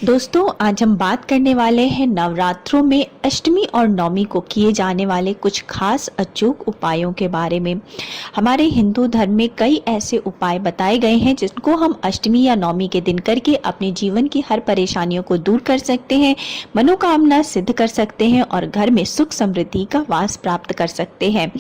दोस्तों, आज हम बात करने वाले हैं नवरात्रों में अष्टमी और नवमी को किए जाने वाले कुछ खास अचूक उपायों के बारे में। हमारे हिंदू धर्म में कई ऐसे उपाय बताए गए हैं जिनको हम अष्टमी या नवमी के दिन करके अपने जीवन की हर परेशानियों को दूर कर सकते हैं, मनोकामना सिद्ध कर सकते हैं और घर में सुख समृद्धि का वास प्राप्त कर सकते हैं।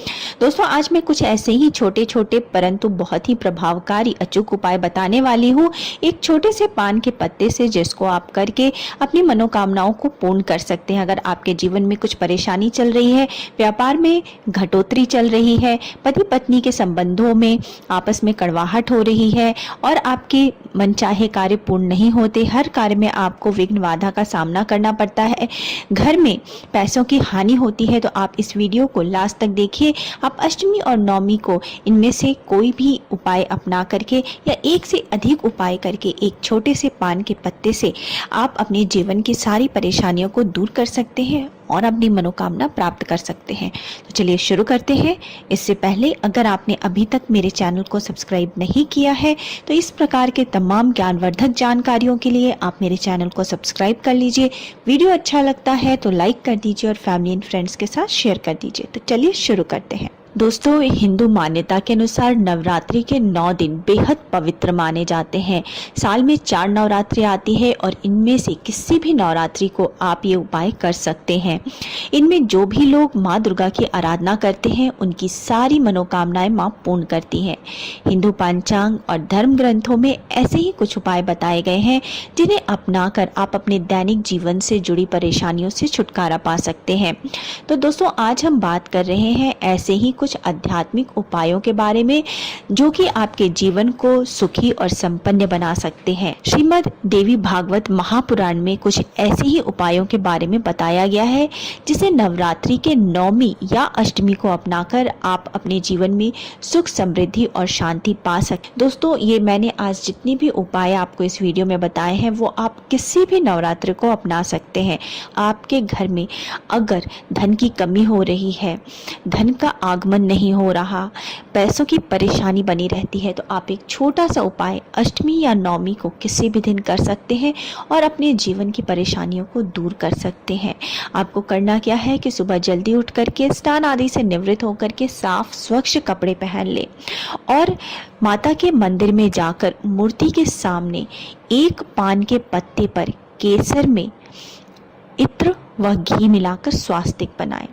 दोस्तों, आज मैं कुछ ऐसे ही छोटे छोटे परंतु बहुत ही प्रभावकारी अचूक उपाय बताने वाली हूँ, एक छोटे से पान के पत्ते से, जिसको आप करके अपनी मनोकामनाओं को पूर्ण कर सकते हैं। अगर आपके जीवन में कुछ परेशानी चल रही है, व्यापार में घटोतरी चल रही है, पति पत्नी के संबंधों में आपस में कड़वाहट हो रही है और आपके मनचाहे कार्य पूर्ण नहीं होते, हर कार्य में आपको विघ्न बाधा का सामना करना पड़ता है, घर में पैसों की हानि होती है, तो आप इस वीडियो को लास्ट तक देखिए। आप अष्टमी और नवमी को इनमें से कोई भी उपाय अपना करके या एक से अधिक उपाय करके एक छोटे से पान के पत्ते से आप अपने जीवन की सारी परेशानियों को दूर कर सकते हैं और अपनी मनोकामना प्राप्त कर सकते हैं। तो चलिए शुरू करते हैं। इससे पहले अगर आपने अभी तक मेरे चैनल को सब्सक्राइब नहीं किया है तो इस प्रकार के तमाम ज्ञानवर्धक जानकारियों के लिए आप मेरे चैनल को सब्सक्राइब कर लीजिए। वीडियो अच्छा लगता है तो लाइक कर दीजिए और फैमिली एंड फ्रेंड्स के साथ शेयर कर दीजिए। तो चलिए शुरू करते हैं। दोस्तों, हिंदू मान्यता के अनुसार नवरात्रि के 9 दिन बेहद पवित्र माने जाते हैं। साल में 4 नवरात्रि आती है और इनमें से किसी भी नवरात्रि को आप ये उपाय कर सकते हैं। इनमें जो भी लोग माँ दुर्गा की आराधना करते हैं उनकी सारी मनोकामनाएं माँ पूर्ण करती हैं। हिंदू पंचांग और धर्म ग्रंथों में ऐसे ही कुछ उपाय बताए गए हैं जिन्हें अपनाकर आप अपने दैनिक जीवन से जुड़ी परेशानियों से छुटकारा पा सकते हैं। तो दोस्तों, आज हम बात कर रहे हैं ऐसे ही कुछ आध्यात्मिक उपायों के बारे में जो कि आपके जीवन को सुखी और संपन्न बना सकते हैं। श्रीमद् देवी भागवत महापुराण में कुछ ऐसे ही उपायों के बारे में बताया गया है जिसे नवरात्रि के नवमी या अष्टमी को अपनाकर आप अपने जीवन में सुख समृद्धि और शांति पा सकते। दोस्तों, ये मैंने आज जितनी भी उपाय आपको इस वीडियो में बताए हैं वो आप किसी भी नवरात्रि को अपना सकते हैं। आपके घर में अगर धन की कमी हो रही है, धन का आगमन नहीं हो रहा, पैसों की परेशानी बनी रहती है, तो आप एक छोटा सा उपाय अष्टमी या नवमी को किसी भी दिन कर सकते हैं और अपने जीवन की परेशानियों को दूर कर सकते हैं। आपको करना क्या है कि सुबह जल्दी उठ करके स्नान आदि से निवृत्त होकर के साफ स्वच्छ कपड़े पहन ले और माता के मंदिर में जाकर मूर्ति के सामने एक पान के पत्ते पर केसर में इत्र व घी मिलाकर स्वास्तिक बनाएं।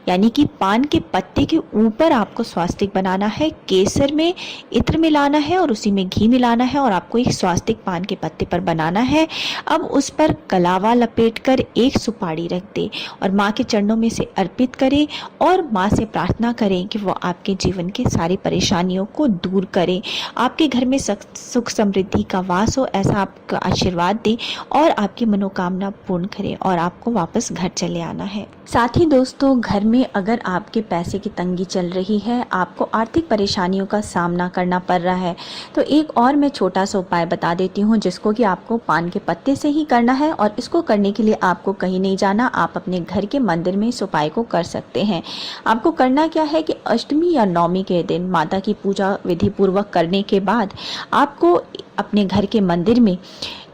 यानी कि पान के पत्ते के ऊपर आपको स्वास्तिक बनाना है, केसर में इत्र मिलाना है और उसी में घी मिलाना है और आपको एक स्वास्तिक पान के पत्ते पर बनाना है। अब उस पर कलावा लपेटकर एक सुपारी रख दे और माँ के चरणों में से अर्पित करें और माँ से प्रार्थना करें कि वो आपके जीवन की सारी परेशानियों को दूर करें, आपके घर में सुख समृद्धि का वास हो, ऐसा आपका आशीर्वाद दें और आपकी मनोकामना पूर्ण करें और आपको वापस घर चले आना है। साथ ही दोस्तों, घर में अगर आपके पैसे की तंगी चल रही है, आपको आर्थिक परेशानियों का सामना करना पड़ रहा है, तो एक और मैं छोटा सा उपाय बता देती हूँ जिसको कि आपको पान के पत्ते से ही करना है और इसको करने के लिए आपको कहीं नहीं जाना, आप अपने घर के मंदिर में इस उपाय को कर सकते हैं। आपको करना क्या है कि अष्टमी या नवमी के दिन माता की पूजा विधि पूर्वक करने के बाद आपको अपने घर के मंदिर में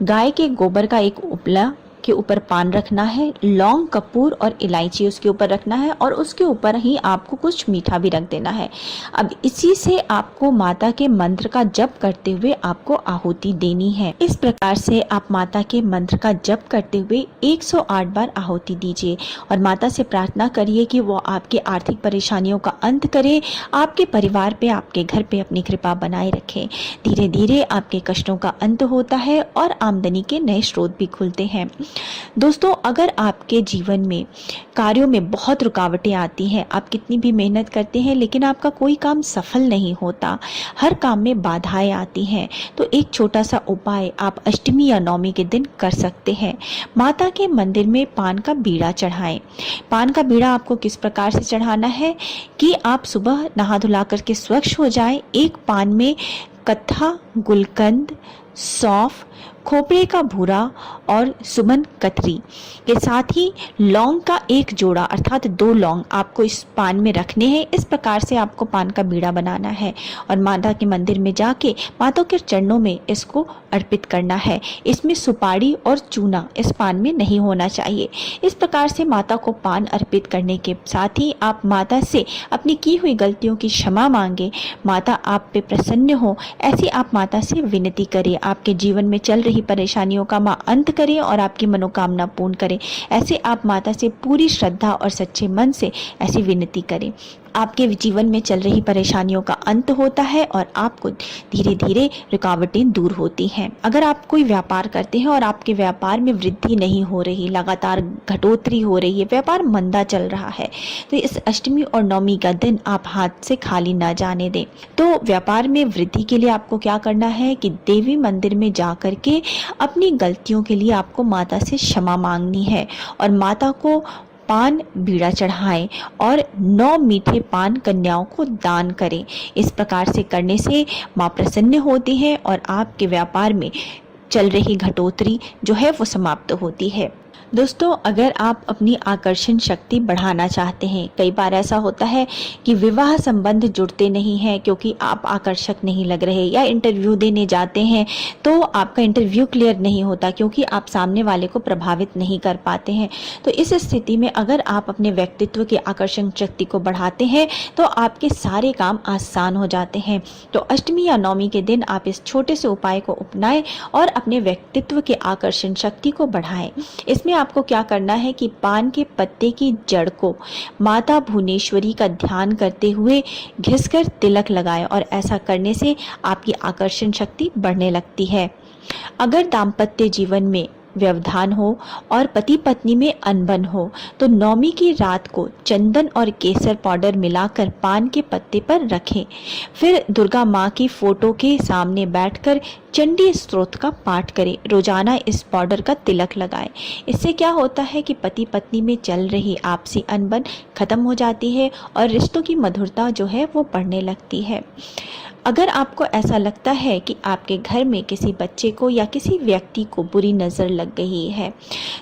गाय के गोबर का एक उपला के ऊपर पान रखना है, लौंग, कपूर और इलायची उसके ऊपर रखना है और उसके ऊपर ही आपको कुछ मीठा भी रख देना है। अब इसी से आपको माता के मंत्र का जप करते हुए आपको आहुति देनी है। इस प्रकार से आप माता के मंत्र का जप करते हुए 108 बार आहुति दीजिए और माता से प्रार्थना करिए कि वो आपकी आर्थिक परेशानियों का अंत करे, आपके परिवार पे, आपके घर पे अपनी कृपा बनाए रखे। धीरे धीरे आपके कष्टों का अंत होता है और आमदनी के नए स्रोत भी खुलते हैं। दोस्तों, अगर आपके जीवन में कार्यों में बहुत रुकावटें आती हैं, आप कितनी भी मेहनत करते हैं लेकिन आपका कोई काम सफल नहीं होता, हर काम में बाधाएं आती हैं, तो एक छोटा सा उपाय आप अष्टमी या नवमी के दिन कर सकते हैं। माता के मंदिर में पान का बीड़ा चढ़ाएं। पान का बीड़ा आपको किस प्रकार से चढ़ाना है कि आप सुबह नहा धुला करके स्वच्छ हो जाएं, एक पान में कत्था, गुलकंद, सौंफ, खोपरे का भूरा और सुमन कतरी के साथ ही लौंग का एक जोड़ा अर्थात 2 लौंग आपको इस पान में रखने हैं। इस प्रकार से आपको पान का बीड़ा बनाना है और माता के मंदिर में जाके माता के चरणों में इसको अर्पित करना है। इसमें सुपारी और चूना इस पान में नहीं होना चाहिए। इस प्रकार से माता को पान अर्पित करने के साथ ही आप माता से अपनी की हुई गलतियों की क्षमा मांगे, माता आप पे प्रसन्न हो, ऐसी आप माता से विनती करें। आपके जीवन में चल रही परेशानियों का मां अंत करें और आपकी मनोकामना पूर्ण करें। ऐसे आप माता से पूरी श्रद्धा और सच्चे मन से ऐसी विनती करें। आपके जीवन में चल रही परेशानियों का अंत होता है और आपको धीरे धीरे रुकावटें दूर होती हैं। अगर आप कोई व्यापार करते हैं और आपके व्यापार में वृद्धि नहीं हो रही, लगातार घटोतरी हो रही है, व्यापार मंदा चल रहा है, तो इस अष्टमी और नवमी का दिन आप हाथ से खाली ना जाने दें। तो व्यापार में वृद्धि के लिए आपको क्या करना है कि देवी मंदिर में जा करके अपनी गलतियों के लिए आपको माता से क्षमा मांगनी है और माता को पान बीड़ा चढ़ाएं और 9 मीठे पान कन्याओं को दान करें। इस प्रकार से करने से माँ प्रसन्न होती है और आपके व्यापार में चल रही घटोतरी जो है वो समाप्त होती है। दोस्तों, अगर आप अपनी आकर्षण शक्ति बढ़ाना चाहते हैं, कई बार ऐसा होता है कि विवाह संबंध जुड़ते नहीं हैं क्योंकि आप आकर्षक नहीं लग रहे, या इंटरव्यू देने जाते हैं तो आपका इंटरव्यू क्लियर नहीं होता क्योंकि आप सामने वाले को प्रभावित नहीं कर पाते हैं। तो इस स्थिति में अगर आप अपने व्यक्तित्व की आकर्षण शक्ति को बढ़ाते हैं तो आपके सारे काम आसान हो जाते हैं। तो अष्टमी या नवमी के दिन आप इस छोटे से उपाय को अपनाएं और अपने व्यक्तित्व के आकर्षण शक्ति को बढ़ाएं। इसमें आपको क्या करना है कि पान के पत्ते की जड़ को माता भुवनेश्वरी का ध्यान करते हुए घिसकर तिलक लगाएं और ऐसा करने से आपकी आकर्षण शक्ति बढ़ने लगती है। अगर दाम्पत्य जीवन में व्यवधान हो और पति पत्नी में अनबन हो तो नवमी की रात को चंदन और केसर पाउडर मिलाकर पान के पत्ते पर रखें। फिर दुर्गा माँ की फोटो के सामने बैठकर चंडी स्तोत्र का पाठ करें। रोजाना इस पाउडर का तिलक लगाएं। इससे क्या होता है कि पति पत्नी में चल रही आपसी अनबन खत्म हो जाती है और रिश्तों की मधुरता जो है वो बढ़ने लगती है। अगर आपको ऐसा लगता है कि आपके घर में किसी बच्चे को या किसी व्यक्ति को बुरी नज़र लग गई है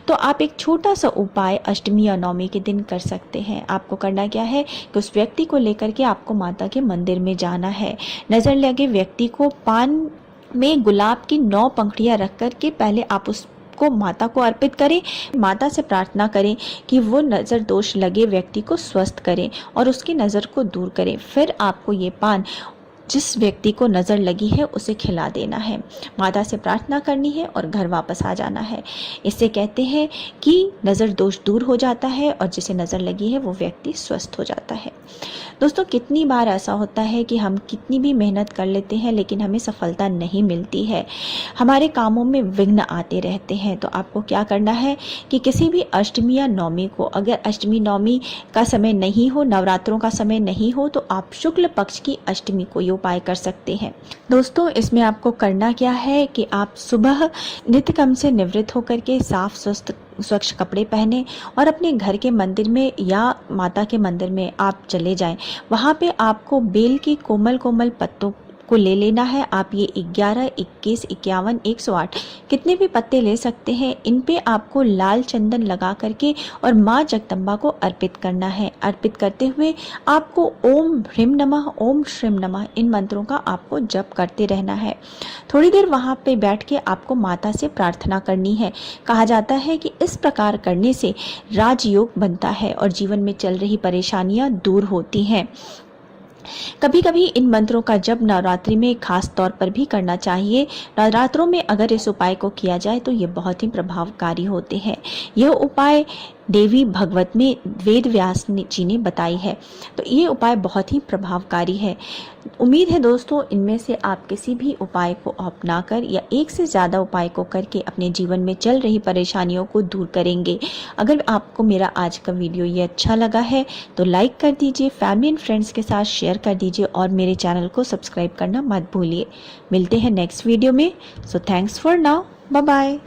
तो आप एक छोटा सा उपाय अष्टमी या नवमी के दिन कर सकते हैं। आपको करना क्या है कि उस व्यक्ति को लेकर के आपको माता के मंदिर में जाना है। नज़र लगे व्यक्ति को पान में गुलाब की 9 पंखुड़ियाँ रख कर के पहले आप उस को माता को अर्पित करें। माता से प्रार्थना करें कि वो नज़र दोष लगे व्यक्ति को स्वस्थ करें और उसकी नज़र को दूर करें। फिर आपको ये पान जिस व्यक्ति को नज़र लगी है उसे खिला देना है, माता से प्रार्थना करनी है और घर वापस आ जाना है। इससे कहते हैं कि नज़र दोष दूर हो जाता है और जिसे नज़र लगी है वो व्यक्ति स्वस्थ हो जाता है। दोस्तों, कितनी बार ऐसा होता है कि हम कितनी भी मेहनत कर लेते हैं लेकिन हमें सफलता नहीं मिलती है, हमारे कामों में विघ्न आते रहते हैं। तो आपको क्या करना है कि किसी भी अष्टमी या नवमी को, अगर अष्टमी नवमी का समय नहीं हो, नवरात्रों का समय नहीं हो, तो आप शुक्ल पक्ष की अष्टमी को उपाय कर सकते हैं। दोस्तों, इसमें आपको करना क्या है कि आप सुबह नित्य कर्म से निवृत्त होकर के साफ स्वच्छ कपड़े पहने और अपने घर के मंदिर में या माता के मंदिर में आप चले जाएं। वहाँ पे आपको बेल के कोमल कोमल पत्तों को ले लेना है। आप ये 11, 21, 51, 108 कितने भी पत्ते ले सकते हैं। इन पे आपको लाल चंदन लगा करके और माँ जगदम्बा को अर्पित करना है। अर्पित करते हुए आपको ओम ह्रीम नमः, ओम श्रीम नमः, इन मंत्रों का आपको जप करते रहना है। थोड़ी देर वहाँ पे बैठ के आपको माता से प्रार्थना करनी है। कहा जाता है कि इस प्रकार करने से राजयोग बनता है और जीवन में चल रही परेशानियाँ दूर होती हैं। कभी कभी इन मंत्रों का जप नवरात्रि में खास तौर पर भी करना चाहिए। नवरात्रों में अगर इस उपाय को किया जाए तो ये बहुत ही प्रभावकारी होते हैं। यह उपाय देवी भगवत में वेद व्यास जी ने बताई है, तो ये उपाय बहुत ही प्रभावकारी है। उम्मीद है दोस्तों, इनमें से आप किसी भी उपाय को अपनाकर या एक से ज़्यादा उपाय को करके अपने जीवन में चल रही परेशानियों को दूर करेंगे। अगर आपको मेरा आज का वीडियो ये अच्छा लगा है तो लाइक कर दीजिए, फैमिली एंड फ्रेंड्स के साथ शेयर कर दीजिए और मेरे चैनल को सब्सक्राइब करना मत भूलिए। मिलते हैं नेक्स्ट वीडियो में। So thanks for now, bye bye.